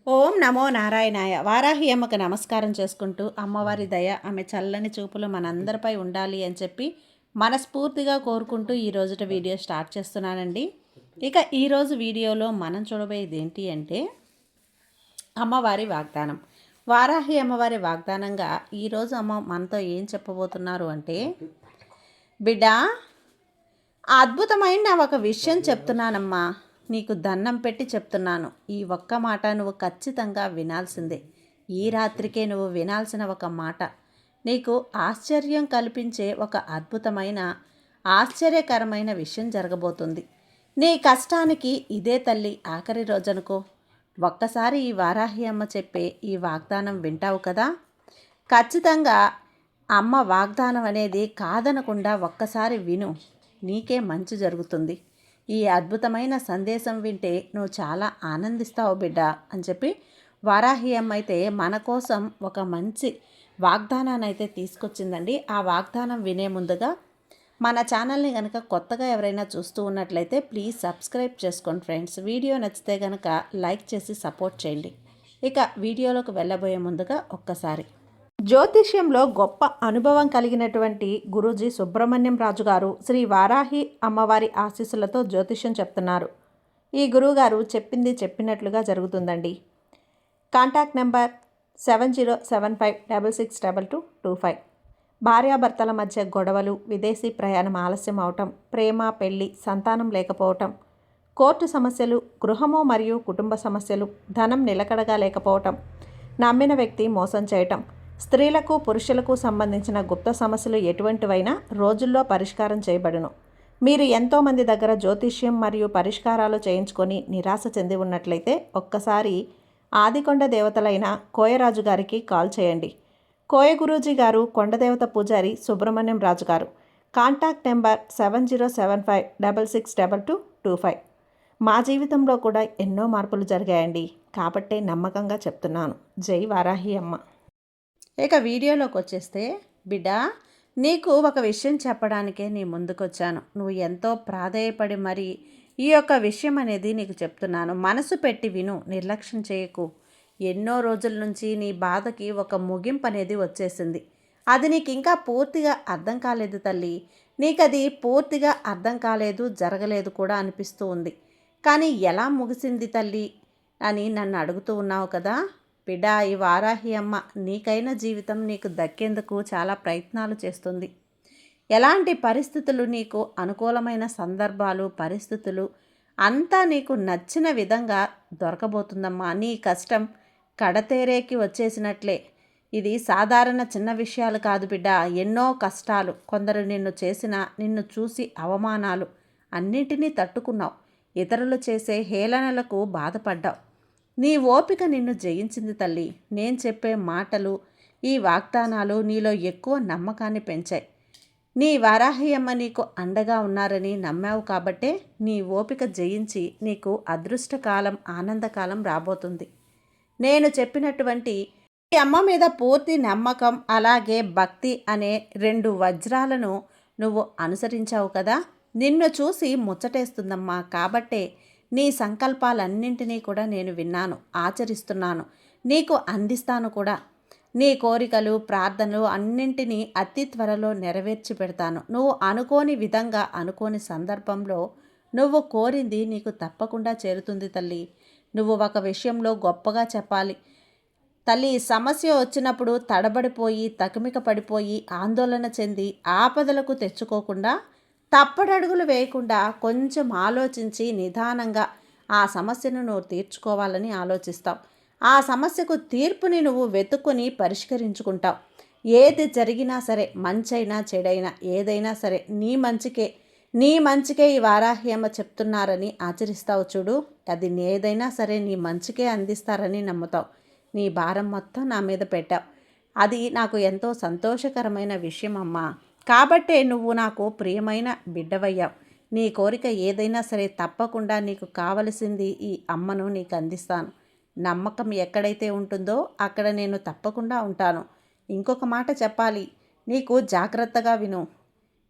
ఓం నమో నారాయణాయ. వారాహి అమ్మకు నమస్కారం చేసుకుంటూ అమ్మవారి దయ ఆమె చల్లని చూపులు మనందరిపై ఉండాలి అని చెప్పి మనస్ఫూర్తిగా కోరుకుంటూ ఈ రోజుట వీడియో స్టార్ట్ చేస్తున్నానండి. ఇక ఈరోజు వీడియోలో మనం చూడబోయేది ఏంటి అంటే అమ్మవారి వాగ్దానం. వారాహి అమ్మవారి వాగ్దానంగా ఈరోజు అమ్మ మనతో ఏం చెప్పబోతున్నారు అంటే, బిడ్డ, అద్భుతమైన ఒక విషయం చెప్తున్నానమ్మా. నీకు దండం పెట్టి చెప్తున్నాను. ఈ ఒక్క మాట నువ్వు ఖచ్చితంగా వినాల్సిందే. ఈ రాత్రికే నువ్వు వినాల్సిన ఒక మాట. నీకు ఆశ్చర్యం కల్పించే ఒక అద్భుతమైన ఆశ్చర్యకరమైన విషయం జరగబోతుంది. నీ కష్టానికి ఇదే తల్లి ఆఖరి రోజనుకో. ఒక్కసారి ఈ వారాహి అమ్మ చెప్పే ఈ వాగ్దానం వింటావు కదా. ఖచ్చితంగా అమ్మ వాగ్దానం అనేది కాదనకుండా ఒక్కసారి విను. నీకే మంచి జరుగుతుంది. ఈ అద్భుతమైన సందేశం వింటే నువ్వు చాలా ఆనందిస్తావు బిడ్డ అని చెప్పి వారాహి అమ్మ అయితే మన కోసం ఒక మంచి వాగ్దానాన్ని అయితే తీసుకొచ్చిందండి. ఆ వాగ్దానం వినే ముందుగా మన ఛానల్ని కనుక కొత్తగా ఎవరైనా చూస్తూ ఉన్నట్లయితే ప్లీజ్ సబ్స్క్రైబ్ చేసుకోండి ఫ్రెండ్స్. వీడియో నచ్చితే కనుక లైక్ చేసి సపోర్ట్ చేయండి. ఇక వీడియోలోకి వెళ్ళబోయే ముందుగా ఒక్కసారి జ్యోతిష్యంలో గొప్ప అనుభవం కలిగినటువంటి గురూజీ సుబ్రహ్మణ్యం రాజు గారు శ్రీ వారాహి అమ్మవారి ఆశీస్సులతో జ్యోతిష్యం చెప్తున్నారు. ఈ గురువుగారు చెప్పింది చెప్పినట్లుగా జరుగుతుందండి. Contact number 7075662225. భార్యాభర్తల మధ్య గొడవలు, విదేశీ ప్రయాణం ఆలస్యం అవటం, ప్రేమ, పెళ్లి, సంతానం లేకపోవటం, కోర్టు సమస్యలు, గృహము మరియు కుటుంబ సమస్యలు, ధనం నిలకడగా లేకపోవటం, నమ్మిన వ్యక్తి మోసం చేయటం, స్త్రీలకు పురుషులకు సంబంధించిన గుప్త సమస్యలు ఎటువంటివైనా రోజుల్లో పరిష్కారం చేయబడును. మీరు ఎంతోమంది దగ్గర జ్యోతిష్యం మరియు పరిష్కారాలు చేయించుకొని నిరాశ చెంది ఉన్నట్లయితే ఒక్కసారి ఆదికొండ దేవతలైన కోయరాజు గారికి కాల్ చేయండి. కోయ గురూజీ గారు కొండదేవత పూజారి సుబ్రహ్మణ్యం రాజు గారు. Contact number 7075662225. మా జీవితంలో కూడా ఎన్నో మార్పులు జరిగాయండి. కాబట్టే నమ్మకంగా చెప్తున్నాను. జై వారాహి అమ్మ. ఇక వీడియోలోకి వచ్చేస్తే, బిడ్డ, నీకు ఒక విషయం చెప్పడానికే నీ ముందుకొచ్చాను. నువ్వు ఎంతో ప్రాధేయపడి మరి ఈ యొక్క విషయం అనేది నీకు చెప్తున్నాను. మనసు పెట్టి విను, నిర్లక్ష్యం చేయకు. ఎన్నో రోజుల నుంచి నీ బాధకి ఒక ముగింపు అనేది వచ్చేసింది. అది నీకు ఇంకా పూర్తిగా అర్థం కాలేదు తల్లి. నీకది పూర్తిగా అర్థం కాలేదు, జరగలేదు కూడా అనిపిస్తూ ఉంది. కానీ ఎలా ముగిసింది తల్లి అని నన్ను అడుగుతూ ఉన్నావు కదా. బిడ్డ, ఈ వారాహి అమ్మ నీకైన జీవితం నీకు దక్కేందుకు చాలా ప్రయత్నాలు చేస్తుంది. ఎలాంటి పరిస్థితులు, నీకు అనుకూలమైన సందర్భాలు, పరిస్థితులు అంతా నీకు నచ్చిన విధంగా దొరకబోతుందమ్మా. నీ కష్టం కడతేరేకి వచ్చేసినట్లే. ఇది సాధారణ చిన్న విషయాలు కాదు బిడ్డ. ఎన్నో కష్టాలు, కొందరు నిన్ను చేసిన, నిన్ను చూసి అవమానాలు అన్నిటినీ తట్టుకున్నావు. ఇతరులు చేసే హేళనలకు బాధపడ్డావు. నీ ఓపిక నిన్ను జయించింది తల్లి. నేను చెప్పే మాటలు, ఈ వాగ్దానాలు నీలో ఎక్కువ నమ్మకాన్ని పెంచాయి. నీ వారాహి అమ్మ నీకు అండగా ఉన్నారని నమ్మావు కాబట్టే నీ ఓపిక జయించి నీకు అదృష్టకాలం, ఆనందకాలం రాబోతుంది. నేను చెప్పినటువంటి ఈ అమ్మ మీద పూర్తి నమ్మకం, అలాగే భక్తి అనే 2 వజ్రాలను నువ్వు అనుసరించావు కదా. నిన్ను చూసి ముచ్చటేస్తుందమ్మా. కాబట్టే నీ సంకల్పాలన్నింటినీ కూడా నేను విన్నాను, ఆచరిస్తున్నాను, నీకు అందిస్తాను కూడా. నీ కోరికలు, ప్రార్థనలు అన్నింటినీ అతి త్వరలో నెరవేర్చి పెడతాను. నువ్వు అనుకోని విధంగా, అనుకోని సందర్భంలో నువ్వు కోరింది నీకు తప్పకుండా చేరుతుంది తల్లి. నువ్వు ఒక విషయంలో గొప్పగా చెప్పాలి తల్లి. సమస్య వచ్చినప్పుడు తడబడిపోయి, తకిమిక పడిపోయి, ఆందోళన చెంది ఆపదలకు తెచ్చుకోకుండా, తప్పడడుగులు వేయకుండా కొంచెం ఆలోచించి నిదానంగా ఆ సమస్యను నువ్వు తీర్చుకోవాలని ఆలోచిస్తావు. ఆ సమస్యకు తీర్పుని నువ్వు వెతుక్కుని పరిష్కరించుకుంటావు. ఏది జరిగినా సరే, మంచైనా చెడైనా, ఏదైనా సరే నీ మంచికే ఈ వారాహి అమ్మ చెప్తున్నారని ఆచరిస్తావు చూడు. అది ఏదైనా సరే నీ మంచికే అందిస్తారని నమ్ముతావు. నీ భారం మొత్తం నా మీద పెట్టావు. అది నాకు ఎంతో సంతోషకరమైన విషయం అమ్మా. కాబట్టే నువ్వు నాకు ప్రియమైన బిడ్డవయ్యావు. నీ కోరిక ఏదైనా సరే తప్పకుండా నీకు కావలసింది ఈ అమ్మను నీకు అందిస్తాను. నమ్మకం ఎక్కడైతే ఉంటుందో అక్కడ నేను తప్పకుండా ఉంటాను. ఇంకొక మాట చెప్పాలి, నీకు జాగ్రత్తగా విను.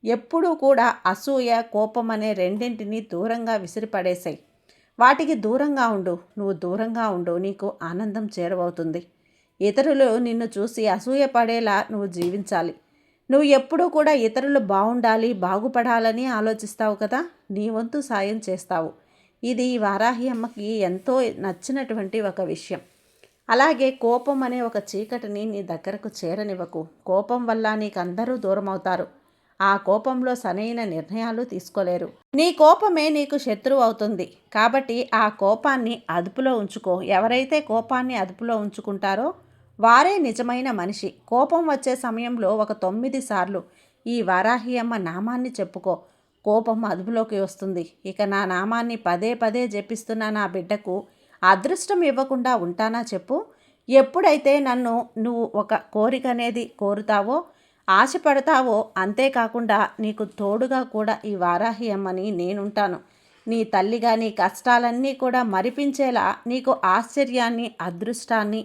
ఎప్పుడూ కూడా అసూయ, కోపం అనే రెండింటినీ దూరంగా విసిరిపడేసాయి. వాటికి దూరంగా ఉండు. నువ్వు దూరంగా ఉండు, నీకు ఆనందం చేరువవుతుంది. ఇతరులు నిన్ను చూసి అసూయపడేలా నువ్వు జీవించాలి. నువ్వు ఎప్పుడూ కూడా ఇతరులు బాగుండాలి, బాగుపడాలని ఆలోచిస్తావు కదా, నీ వంతు సాయం చేస్తావు. ఇది వారాహి అమ్మకి ఎంతో నచ్చినటువంటి ఒక విషయం. అలాగే కోపం అనే ఒక చీకటిని నీ దగ్గరకు చేరనివ్వకు. కోపం వల్ల నీకు అందరూ దూరం అవుతారు. ఆ కోపంలో సరైన నిర్ణయాలు తీసుకోలేరు. నీ కోపమే నీకు శత్రువు అవుతుంది. కాబట్టి ఆ కోపాన్ని అదుపులో ఉంచుకో. ఎవరైతే కోపాన్ని అదుపులో ఉంచుకుంటారో వారే నిజమైన మనిషి. కోపం వచ్చే సమయంలో ఒక 9 సార్లు ఈ వారాహి అమ్మ నామాన్ని చెప్పుకో. కోపం అదుపులోకి వస్తుంది. ఇక నా నామాన్ని పదే పదే జపిస్తున్న నా బిడ్డకు అదృష్టం ఇవ్వకుండా ఉంటానా చెప్పు. ఎప్పుడైతే నన్ను నువ్వు ఒక కోరిక అనేది కోరుతావో, ఆశపడతావో, అంతేకాకుండా నీకు తోడుగా కూడా ఈ వారాహి అమ్మని నేనుంటాను. నీ తల్లిగా నీ కష్టాలన్నీ కూడా మరిపించేలా నీకు ఆశ్చర్యాన్ని, అదృష్టాన్ని,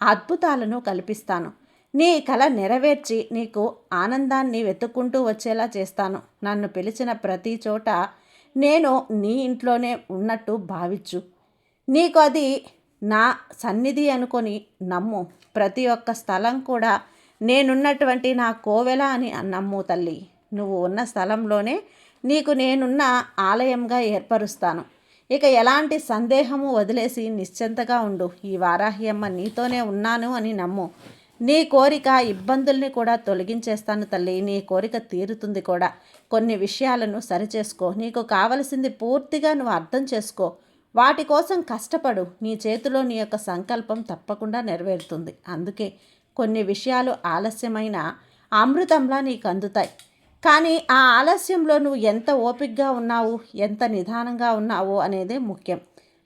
అద్భుతాలను కల్పిస్తాను. నీ కల నెరవేర్చి నీకు ఆనందాన్ని వెతుక్కుంటూ వచ్చేలా చేస్తాను. నన్ను పిలిచిన ప్రతి చోట నేను నీ ఇంట్లోనే ఉన్నట్టు భావించు. నీకు అది నా సన్నిధి అనుకొని నమ్ము. ప్రతి ఒక్క స్థలం కూడా నేనున్నటువంటి నా కోవెల అని నమ్ము తల్లి. నువ్వు ఉన్న స్థలంలోనే నీకు నేనున్న ఆలయంగా ఏర్పరుస్తాను. ఇక ఎలాంటి సందేహము వదిలేసి నిశ్చింతగా ఉండు. ఈ వారాహి అమ్మ నీతోనే ఉన్నాను అని నమ్ము. నీ కోరిక ఇబ్బందుల్ని కూడా తొలగించేస్తాను తల్లి. నీ కోరిక తీరుతుంది కూడా. కొన్ని విషయాలను సరిచేసుకో. నీకు కావలసింది పూర్తిగా నువ్వు అర్థం చేసుకో. వాటి కోసం కష్టపడు. నీ చేతిలో నీ యొక్క సంకల్పం తప్పకుండా నెరవేరుతుంది. అందుకే కొన్ని విషయాలు ఆలస్యమైన అమృతంలా నీకు అందుతాయి. కానీ ఆ ఆలస్యంలో నువ్వు ఎంత ఓపికగా ఉన్నావు, ఎంత నిదానంగా ఉన్నావు అనేదే ముఖ్యం.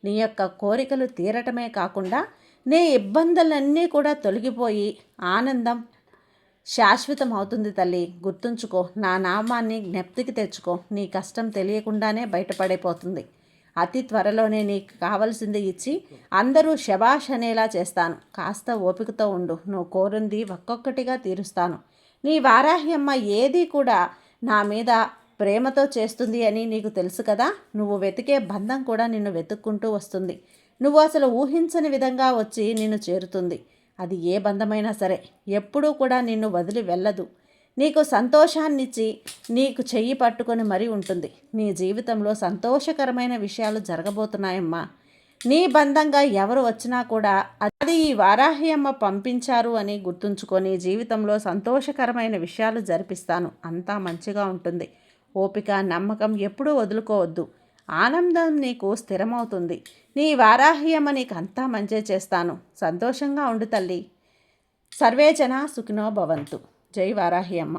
నీ యొక్క కోరికలు తీరటమే కాకుండా నీ ఇబ్బందులన్నీ కూడా తొలగిపోయి ఆనందం శాశ్వతం అవుతుంది తల్లి. గుర్తుంచుకో, నా నామాన్ని జ్ఞప్తికి తెచ్చుకో. నీ కష్టం తెలియకుండానే బయటపడిపోతుంది. అతి త్వరలోనే నీకు కావలసింది ఇచ్చి అందరూ శబాష్ అనేలా చేస్తాను. కాస్త ఓపికతో ఉండు. నువ్వు కోరింది ఒక్కొక్కటిగా తీరుస్తాను. నీ వారాహి అమ్మ ఏది కూడా నా మీద ప్రేమతో చేస్తుంది అని నీకు తెలుసు కదా. నువ్వు వెతికే బంధం కూడా నిన్ను వెతుక్కుంటూ వస్తుంది. నువ్వు అసలు ఊహించని విధంగా వచ్చి నిన్ను చేరుతుంది. అది ఏ బంధమైనా సరే ఎప్పుడూ కూడా నిన్ను వదిలి వెళ్ళదు. నీకు సంతోషాన్నిచ్చి నీకు చెయ్యి పట్టుకొని మరీ ఉంటుంది. నీ జీవితంలో సంతోషకరమైన విషయాలు జరగబోతున్నాయమ్మా. నీ బంధంగా ఎవరు వచ్చినా కూడా అది ఈ వారాహి అమ్మ పంపించారు అని గుర్తుంచుకొని జీవితంలో సంతోషకరమైన విషయాలు జరిపిస్తాను. అంతా మంచిగా ఉంటుంది. ఓపిక, నమ్మకం ఎప్పుడూ వదులుకోవద్దు. ఆనందం నీకు స్థిరమవుతుంది. నీ వారాహి అమ్మ నీకు అంతా మంచి చేస్తాను. సంతోషంగా ఉండు తల్లి. సర్వేజన సుఖినో భవంతు. జై వారాహి అమ్మ.